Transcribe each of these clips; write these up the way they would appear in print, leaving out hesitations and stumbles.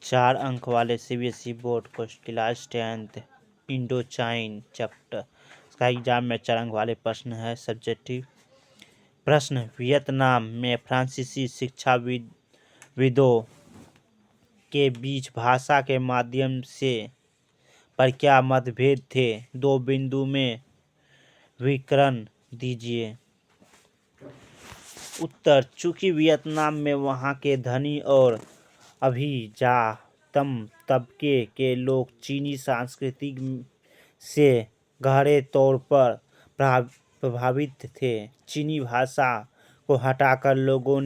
4 अंक वाले CBSE board को क्लास 10th इंडोचाइन चैप्टर इसका एग्जाम में 4 अंक वाले प्रश्न है। सब्जेक्टिव प्रश्न, वियतनाम में फ्रांसीसी शिक्षाविदों के बीच भाषा के माध्यम से पर क्या मतभेद थे? 2 बिंदु में विवरण दीजिए। उत्तर, चूंकि वियतनाम में वहाँ के धनी और अभिजातम तबके के लोग चीनी संस्कृति से गहरे तौर पर प्रभावित थे। चीनी भाषा को हटाकर लोगों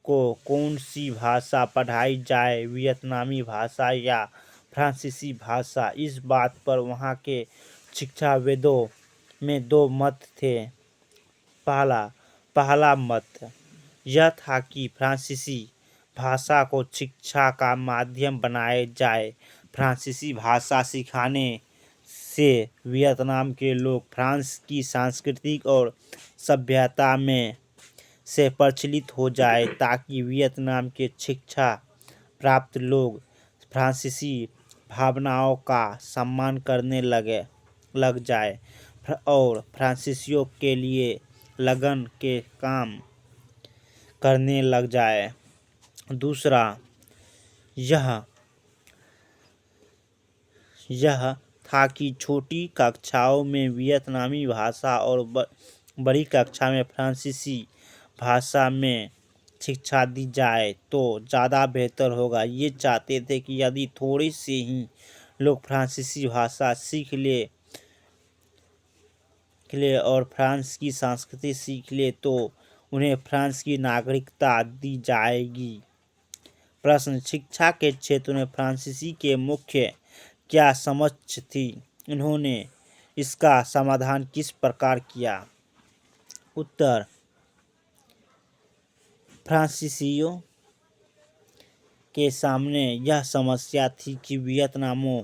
को कौन सी भाषा पढ़ाई जाए, वियतनामी भाषा या फ्रांसीसी भाषा? इस बात पर वहाँ के शिक्षाविदों में 2 मत थे। पहला मत यह था कि फ्रांसीसी भाषा को शिक्षा का माध्यम बनाया जाए। फ्रांसीसी भाषा सिखाने से वियतनाम के लोग फ्रांस की संस्कृति और सभ्यता में से परिचित हो जाए, ताकि वियतनाम के शिक्षा प्राप्त लोग फ्रांसीसी भावनाओं का सम्मान करने लग जाए और फ्रांसीसियों के लिए लगन के काम करने लग जाए। दूसरा यह था कि छोटी कक्षाओं में वियतनामी भाषा और बड़ी कक्षा में फ्रांसीसी भाषा में शिक्षा दी जाए तो ज़्यादा बेहतर होगा। ये चाहते थे कि यदि थोड़े से ही लोग फ्रांसीसी भाषा सीख ले और फ्रांस की संस्कृति सीख ले तो उन्हें फ्रांस की नागरिकता दी जाएगी। प्रश्न, शिक्षा के क्षेत्र में फ्रांसीसी के मुख्य क्या समस्या थी? उन्होंने इसका समाधान किस प्रकार किया? उत्तर, फ्रांसीसियों के सामने यह समस्या थी कि वियतनामियों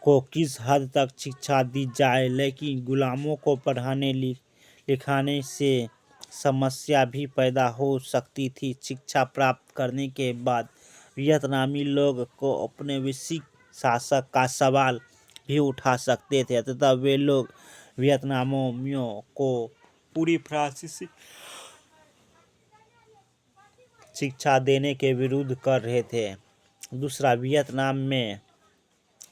को किस हद तक शिक्षा दी जाए, लेकिन गुलामों को पढ़ाने लिखाने से समस्या भी पैदा हो सकती थी। शिक्षा प्राप्त करने के बाद वियतनामी लोग को अपने वैश्विक शासक का सवाल भी उठा सकते थे, तथा वे लोग वियतनामियों को पूरी फ्रांसीसी शिक्षा देने के विरोध कर रहे थे। दूसरा, वियतनाम में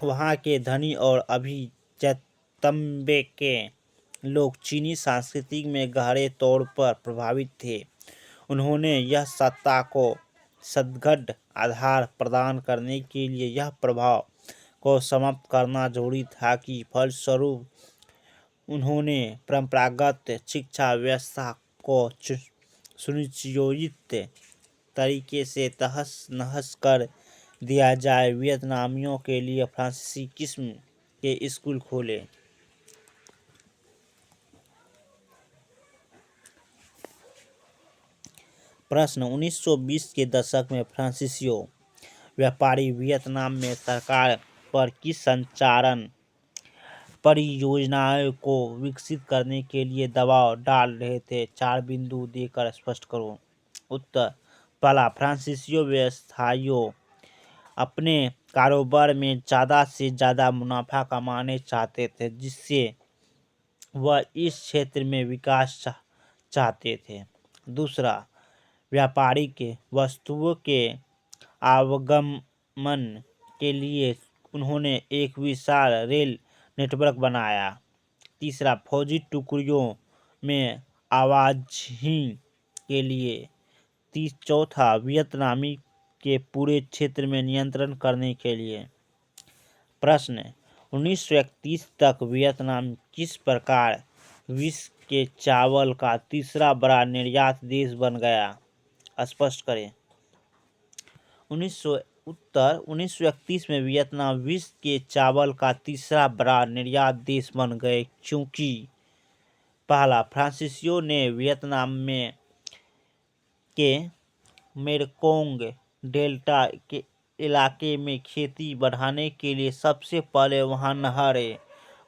वहाँ के धनी और अभिजातम के लोग चीनी संस्कृति में गहरे तौर पर प्रभावित थे। उन्होंने यह सत्ता को सुदृढ़ आधार प्रदान करने के लिए यह प्रभाव को समाप्त करना जरूरी था कि फलस्वरूप उन्होंने परंपरागत शिक्षा व्यवस्था को सुनियोजित तरीके से तहस नहस कर दिया जाए। वियतनामियों के लिए फ्रांसीसी किस्म के स्कूल खोले। प्रश्न, 1920 के दशक में फ्रांसीसी व्यापारी वियतनाम में सरकार पर किस संचारण परियोजनाओं को विकसित करने के लिए दबाव डाल रहे थे? 4 बिंदु देकर स्पष्ट करो। उत्तर, पहला, फ्रांसीसी व्यवसायियों अपने कारोबार में ज़्यादा से ज़्यादा मुनाफा कमाना चाहते थे, जिससे वह इस क्षेत्र में विकास चाहते थे। दूसरा, व्यापारिक वस्तुओं के आवागमन के लिए उन्होंने एक विशाल रेल नेटवर्क बनाया। तीसरा, फौजी टुकड़ियों में आवाजाही के लिए। चौथा, वियतनामी के पूरे क्षेत्र में नियंत्रण करने के लिए। प्रश्न, 1931 तक वियतनाम किस प्रकार विश्व के चावल का तीसरा बड़ा निर्यात देश बन गया? स्पष्ट करें। उत्तर, 1931 में वियतनाम विश्व के चावल का तीसरा बड़ा निर्यात देश बन गए, क्योंकि पहला, फ्रांसीसियों ने वियतनाम में के मेकोंग डेल्टा के इलाके में खेती बढ़ाने के लिए सबसे पहले वहां नहरें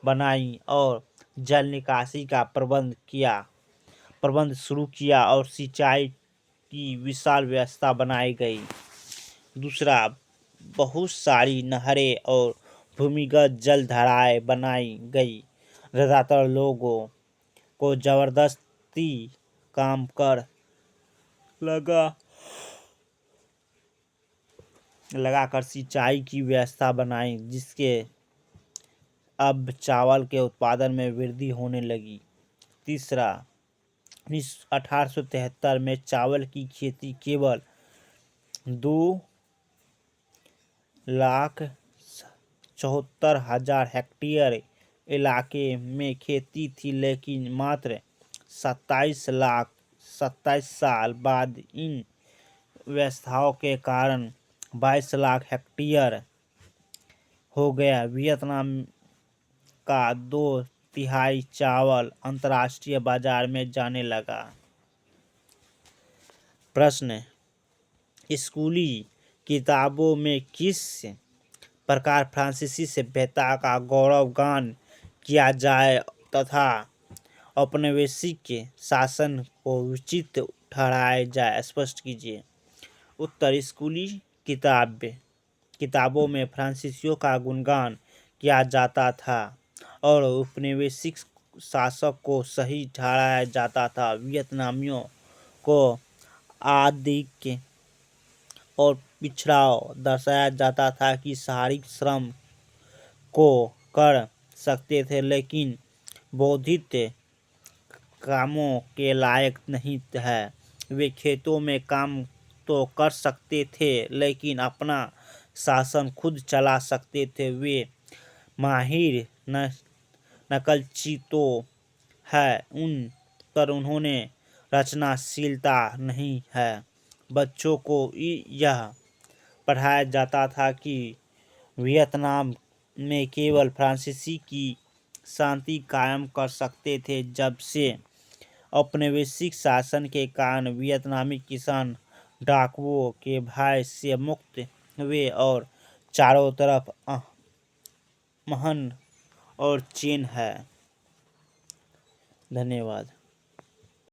बनाई और जल निकासी का प्रबंध शुरू किया और सिंचाई की विशाल व्यवस्था बनाई गई। दूसरा, बहुत सारी नहरें और भूमिगत जल धाराएं बनाई गई। ज़्यादातर लोगों को ज़बरदस्ती काम कर लगाकर सिंचाई की व्यवस्था बनाई, जिसके अब चावल के उत्पादन में वृद्धि होने लगी। तीसरा, 1873 में चावल की खेती केवल 2,74,000 हेक्टेयर इलाके में खेती थी, लेकिन मात्र 27 साल बाद इन व्यवस्थाओं के कारण 22 लाख हेक्टेयर हो गया। वियतनाम का 2/3 चावल अंतर्राष्ट्रीय बाजार में जाने लगा। प्रश्न, स्कूली किताबों में किस प्रकार फ्रांसीसी सभ्यता का गौरवगान किया जाए तथा औपनिवेशिक शासन को उचित ठहराया जाए, स्पष्ट कीजिए। उत्तर, स्कूली किताबों में फ्रांसीसियों का गुणगान किया जाता था और औपनिवेशिक शासक को सही ठहराया जाता था। वियतनामियों को आधिक्य और पिछड़ाव दर्शाया जाता था कि शारीरिक श्रम को कर सकते थे, लेकिन बौद्धिक कामों के लायक नहीं है। वे खेतों में काम तो कर सकते थे, लेकिन अपना शासन खुद चला सकते थे। वे माहिर नकलची तो है, पर उन्होंने रचनाशीलता नहीं है। बच्चों को यह पढ़ाया जाता था कि वियतनाम में केवल फ्रांसीसी की शांति कायम कर सकते थे। जब से औपनिवेशिक शासन के कारण वियतनामी किसान डाकुओं के भय से मुक्त हुए और चारों तरफ अमन और चैन है। धन्यवाद।